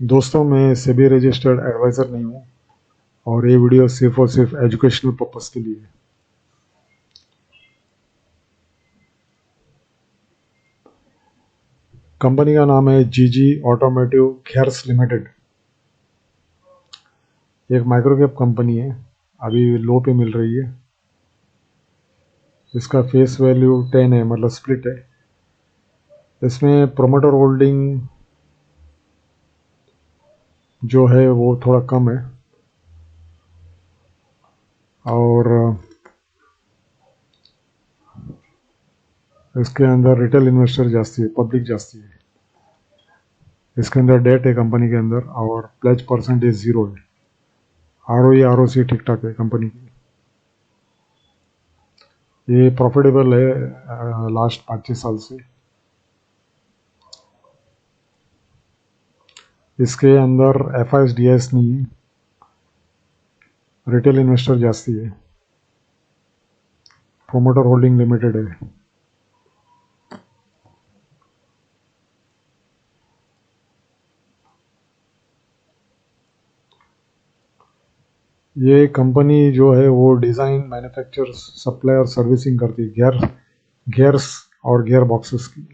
दोस्तों, मैं SEBI registered adviser नहीं हूँ और ये वीडियो सिर्फ और सिर्फ एजुकेशनल पर्पस के लिए है। कंपनी का नाम है जीजी ऑटोमोटिव गेयर्स लिमिटेड। एक माइक्रो कैप कंपनी है, अभी लो पे मिल रही है। इसका फेस वैल्यू 10 है, मतलब स्प्लिट है। इसमें प्रोमोटर होल्डिंग जो है वो थोड़ा कम है और इसके अंदर रिटेल इन्वेस्टर जास्ती है, पब्लिक जास्ती है। इसके अंदर डेट है कंपनी के अंदर और प्लेज परसेंटेज 0 है। ROE ROC ठीक ठाक है कंपनी की। ये प्रॉफिटेबल है लास्ट 5-6 साल से। इसके अंदर FIS नहीं है, रिटेल इन्वेस्टर जास्ती है, प्रोमोटर होल्डिंग लिमिटेड है। ये कंपनी जो है वो डिज़ाइन, मैन्युफैक्चर, सप्लाई और सर्विसिंग करती है गियर्स और गियर बॉक्सेस की।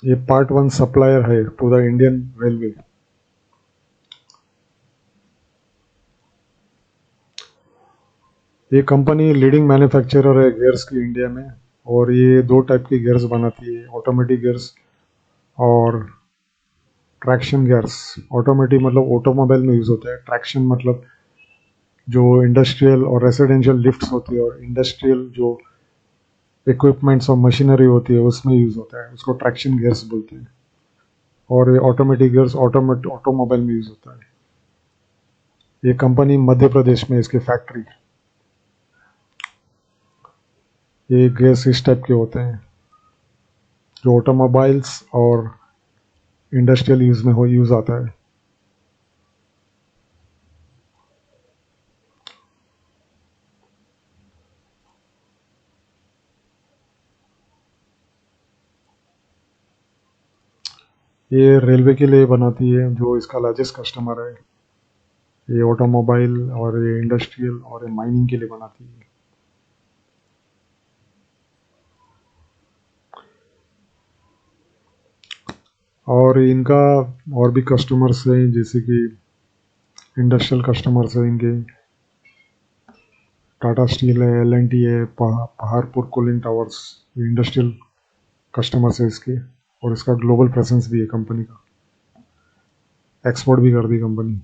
ये पार्ट 1 सप्लायर है टू द इंडियन रेलवे। ये कंपनी लीडिंग मैन्युफैक्चरर है गियर्स की इंडिया में, और ये 2 टाइप की गियर्स बनाती है, ऑटोमेटिक गियर्स और ट्रैक्शन गियर्स। ऑटोमेटिक मतलब ऑटोमोबाइल में यूज़ होता है, ट्रैक्शन मतलब जो इंडस्ट्रियल और रेसिडेंशियल लिफ्ट्स होती है और इंडस्ट्रियल जो इक्विपमेंट्स और मशीनरी होती है उसमें यूज़ होता है, उसको ट्रैक्शन गियर्स बोलते हैं। और ये ऑटोमेटिक गियर्स ऑटोमोबाइल में यूज़ होता है। ये कंपनी मध्य प्रदेश में, इसकी फैक्ट्री। ये गियर्स इस टाइप के होते हैं जो ऑटोमोबाइल्स और इंडस्ट्रियल यूज़ में यूज़ आता है। ये रेलवे के लिए बनाती है, जो इसका लार्जेस्ट कस्टमर है। ये ऑटोमोबाइल और ये इंडस्ट्रियल और ये माइनिंग के लिए बनाती है। और इनका और भी कस्टमर्स हैं, जैसे कि इंडस्ट्रियल कस्टमर्स हैं इनके। टाटा स्टील है, L&T है, Paharpur cooling towers, industrial customers है इसके। और इसका ग्लोबल प्रेजेंस भी है कंपनी का, एक्सपोर्ट भी कर दी कंपनी।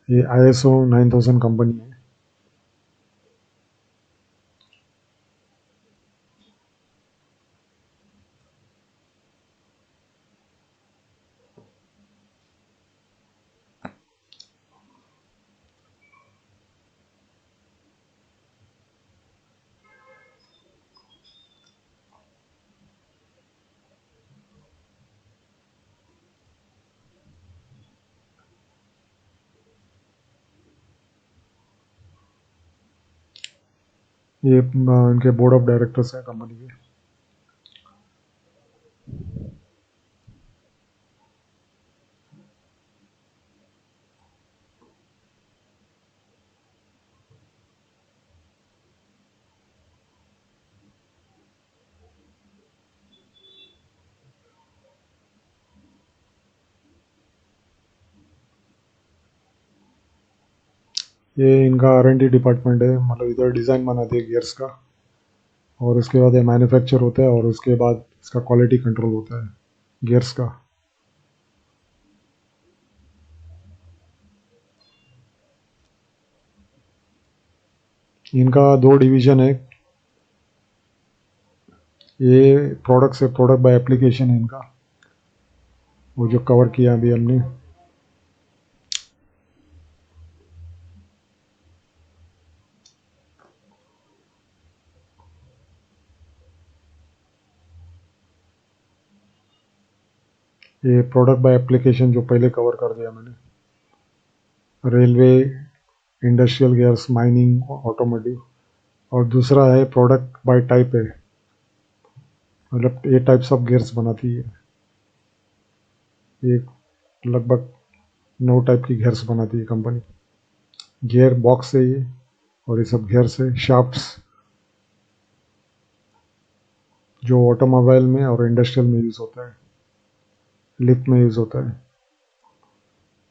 ये ISO 9000 कंपनी है। ये इनके बोर्ड ऑफ डायरेक्टर्स है कंपनी के। ये इनका R&D डिपार्टमेंट है, मतलब इधर डिज़ाइन बनाते हैं गियर्स का, और उसके बाद ये मैन्युफैक्चर होता है, और उसके बाद इसका क्वालिटी कंट्रोल होता है गियर्स का। इनका 2 डिवीज़न है। ये प्रोडक्ट बाय एप्लीकेशन है इनका, वो जो कवर किया अभी हमने। ये प्रोडक्ट बाय एप्लीकेशन जो पहले कवर कर दिया मैंने, railway, industrial gears, mining, automotive. और दूसरा है प्रोडक्ट बाय टाइप है, मतलब ये टाइप्स ऑफ गियर्स बनाती है ये, लगभग 9 टाइप की गियर्स बनाती है कंपनी। गियर बॉक्स है ये, और ये सब गियर्स है, शाफ्ट्स, जो ऑटोमोबाइल में और इंडस्ट्रियल में यूज़ होता है, लिफ्ट में यूज़ होता है।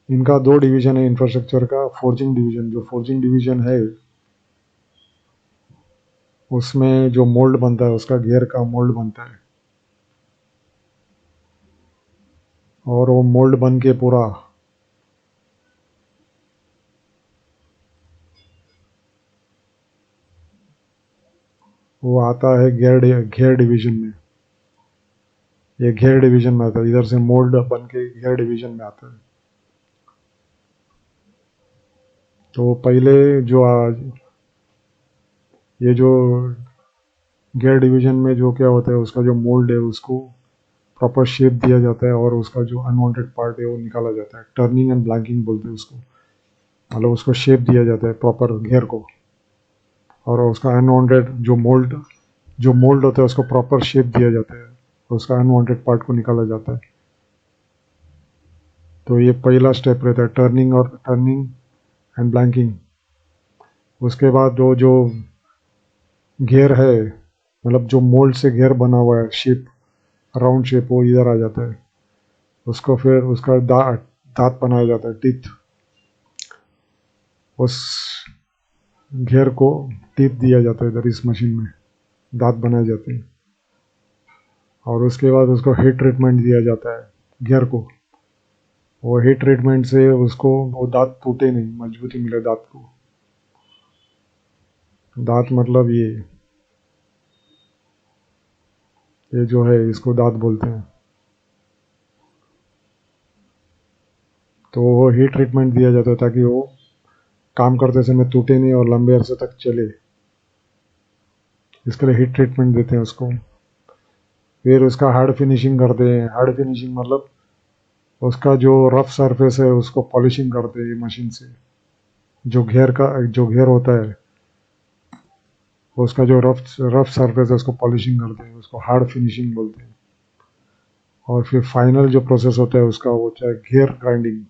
इनका 2 डिवीजन है इंफ्रास्ट्रक्चर का। फोर्जिंग डिवीजन, जो फोर्जिंग डिवीजन है उसमें जो मोल्ड बनता है, उसका गियर का मोल्ड बनता है, और वो मोल्ड बन के पूरा वो आता है गियर डिवीजन में। ये गियर डिवीजन में आता है, इधर से मोल्ड बन के गियर डिवीजन में आता है। तो पहले जो ये जो गियर डिवीजन में जो क्या होता है, उसका जो मोल्ड है उसको प्रॉपर शेप दिया जाता है, और उसका जो अनवांटेड पार्ट है वो निकाला जाता है। टर्निंग एंड ब्लैंकिंग बोलते हैं उसको, मतलब उसको शेप दिया जाता है प्रॉपर गियर को, और उसका अनवांटेड जो मोल्ड होता है उसको प्रॉपर शेप दिया जाता है, और उसका अनवांटेड पार्ट को निकाला जाता है। तो ये पहला स्टेप रहता है, टर्निंग एंड ब्लैंकिंग। उसके बाद वो जो गियर है, मतलब जो मोल्ड से गियर बना हुआ है, शेप, राउंड शेप, वो इधर आ जाता है। उसको फिर उसका दांत बनाया जाता है, टीथ। उस गियर को टीथ दिया जाता है इधर इस मशीन में, दांत बनाए जाते हैं। और उसके बाद उसको हीट ट्रीटमेंट दिया जाता है गियर को। वो हीट ट्रीटमेंट से उसको वो दांत टूटे नहीं, मजबूती मिले दांत को। दांत मतलब ये जो है इसको दांत बोलते हैं। तो वो हीट ट्रीटमेंट दिया जाता है ताकि वो काम करते समय टूटे नहीं और लंबे अरसे तक चले, इसके लिए हीट ट्रीटमेंट देते हैं उसको। फिर उसका हार्ड फिनिशिंग करते हैं। हार्ड फिनिशिंग मतलब उसका जो रफ सरफेस है उसको पॉलिशिंग करते हैं मशीन से। जो घेर होता है उसका जो रफ सरफेस है उसको पॉलिशिंग करते हैं, उसको हार्ड फिनिशिंग बोलते हैं। और फिर फाइनल जो प्रोसेस होता है उसका वो होता है घेर ग्राइंडिंग।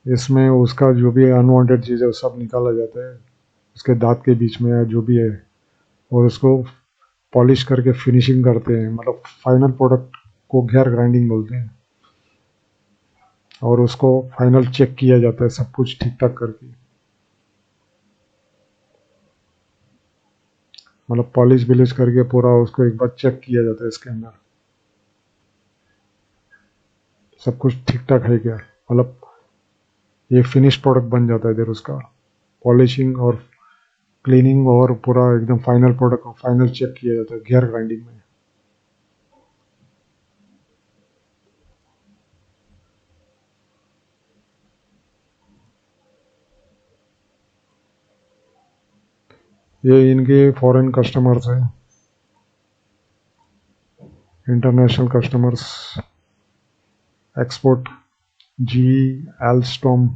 इसमें उसका जो भी अनवांटेड चीज़ है वो सब निकाला जाता है, उसके दांत के बीच में या जो भी है, और उसको पॉलिश करके फिनिशिंग करते हैं, मतलब फाइनल प्रोडक्ट को घेर ग्राइंडिंग बोलते हैं। और उसको फाइनल चेक किया जाता है सब कुछ ठीक ठाक करके, मतलब पॉलिश बिलिश करके पूरा उसको एक बार चेक किया जाता है इसके अंदर सब कुछ ठीक ठाक है क्या, मतलब ये फिनिश प्रोडक्ट बन जाता है इधर उसका पॉलिशिंग और क्लीनिंग, और पूरा एकदम फाइनल प्रोडक्ट को फाइनल चेक किया जाता है गियर ग्राइंडिंग में। ये इनके फॉरेन कस्टमर्स हैं, इंटरनेशनल कस्टमर्स, एक्सपोर्ट, जी, एल्स्टॉम,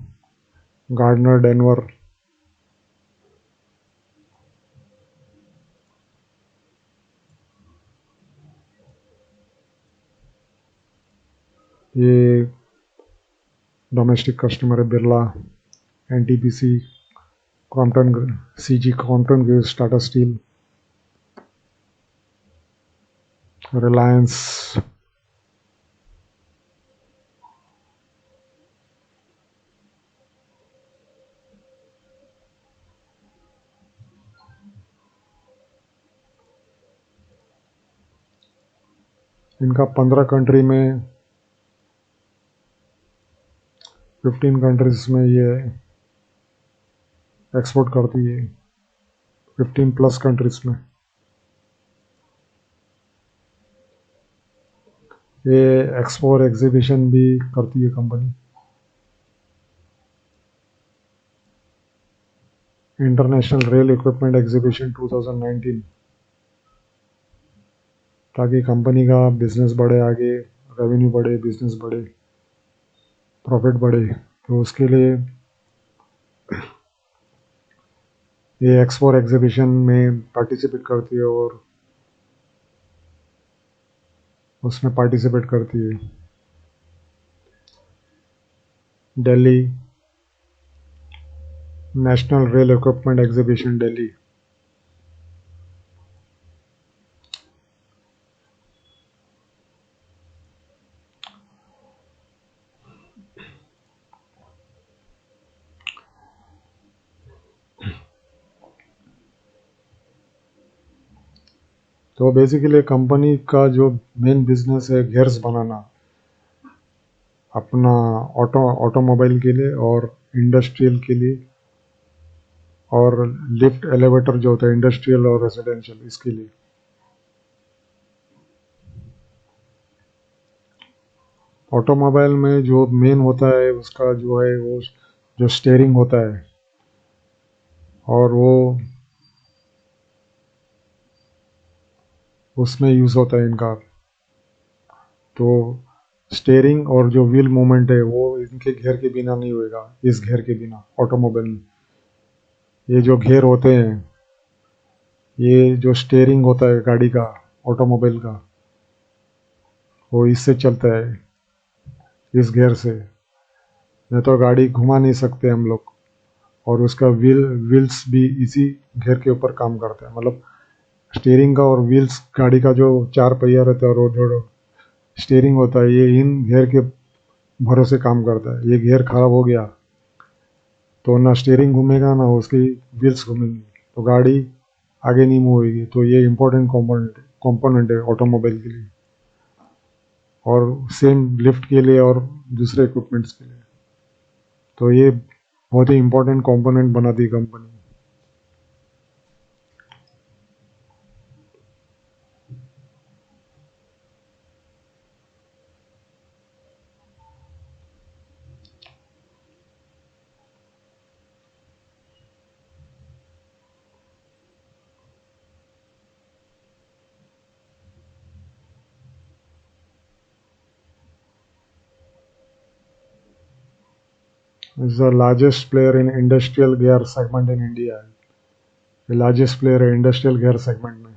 गार्डनर डेनवर। ये डोमेस्टिक कस्टमर है, Birla, NTPC, Crompton, CG, Crompton Greaves, Tata steel, Reliance. इनका 15 कंट्री में, 15 कंट्रीज में ये एक्सपोर्ट करती है, 15 प्लस कंट्रीज में। ये एक्सपो और एग्जीबिशन भी करती है company, international rail equipment exhibition 2019, ताकि कंपनी का बिजनेस बढ़े आगे, रेवेन्यू बढ़े, बिजनेस बढ़े, प्रॉफिट बढ़े, तो उसके लिए ये एक्सपो एग्जीबिशन में पार्टिसिपेट करती है और उसमें पार्टिसिपेट करती है। Delhi national rail equipment exhibition Delhi. तो बेसिकली कंपनी का जो मेन बिजनेस है गियर्स बनाना, अपना ऑटोमोबाइल के लिए और इंडस्ट्रियल के लिए, और लिफ्ट एलिवेटर जो होता है इंडस्ट्रियल और रेजिडेंशियल, इसके लिए। ऑटोमोबाइल में जो मेन होता है उसका जो है वो जो स्टीयरिंग होता है, और वो उसमें यूज़ होता है इनका। तो स्टीयरिंग और जो व्हील मूवमेंट है वो इनके घेर के बिना नहीं होएगा, इस घेर के बिना ऑटोमोबाइल में। ये जो घेर होते हैं, ये जो स्टीयरिंग होता है गाड़ी का, ऑटोमोबाइल का, वो इससे चलता है, इस घेर से। नहीं तो गाड़ी घुमा नहीं सकते हम लोग। और उसका व्हील्स भी इसी घेर के ऊपर काम करते हैं। मतलब स्टीयरिंग का और व्हील्स, गाड़ी का जो चार पहिया रहता है और जो स्टीयरिंग होता है, ये इन घेर के भरोसे काम करता है। ये घेर खराब हो गया तो ना स्टीयरिंग घूमेगा ना उसकी व्हील्स घूमेंगी, तो गाड़ी आगे नहीं मूव होगी। तो ये इम्पोर्टेंट कंपोनेंट है ऑटोमोबाइल के लिए, और सेम लिफ्ट के लिए और दूसरे इक्विपमेंट्स के लिए। तो ये बहुत ही इम्पोर्टेंट कंपोनेंट बनाती है company. is the largest player in industrial gear segment in India. The largest player है इंडस्ट्रियल गियर सेगमेंट में।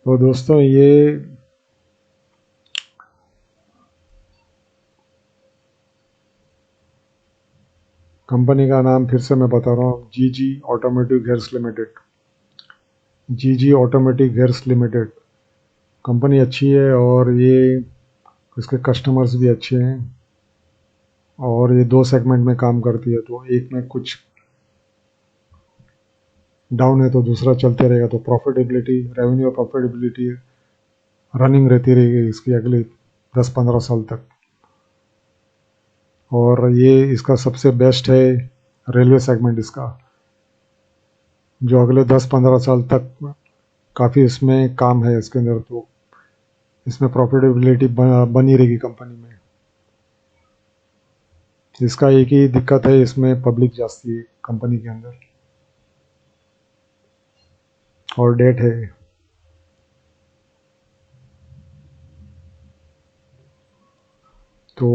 तो दोस्तों, ये कंपनी का नाम फिर से मैं बता रहा हूँ, जीजी ऑटोमोटिव गियर्स लिमिटेड। जीजी ऑटोमोटिव गियर्स लिमिटेड कंपनी अच्छी है, और ये इसके कस्टमर्स भी अच्छे हैं, और ये दो सेगमेंट में काम करती है। तो एक में कुछ डाउन है तो दूसरा चलते रहेगा। तो प्रॉफिटेबिलिटी, रेवेन्यू और प्रॉफिटेबिलिटी रनिंग रहती रहेगी इसकी अगले 10-15 साल तक। और ये इसका सबसे बेस्ट है रेलवे सेगमेंट इसका, जो अगले 10-15 साल तक काफ़ी इसमें काम है इसके अंदर। तो इसमें प्रॉफिटेबिलिटी बनी रहेगी कंपनी में। इसका एक ही दिक्कत है, इसमें पब्लिक जाती है कंपनी के अंदर, और डेट है। तो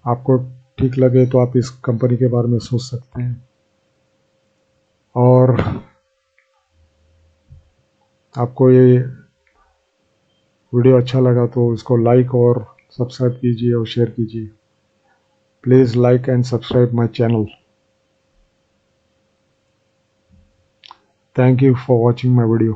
आपको ठीक लगे तो आप इस कंपनी के बारे में सोच सकते हैं। और आपको ये वीडियो अच्छा लगा तो इसको लाइक और सब्सक्राइब कीजिए और शेयर कीजिए। Please like and subscribe my channel. Thank you for watching my video.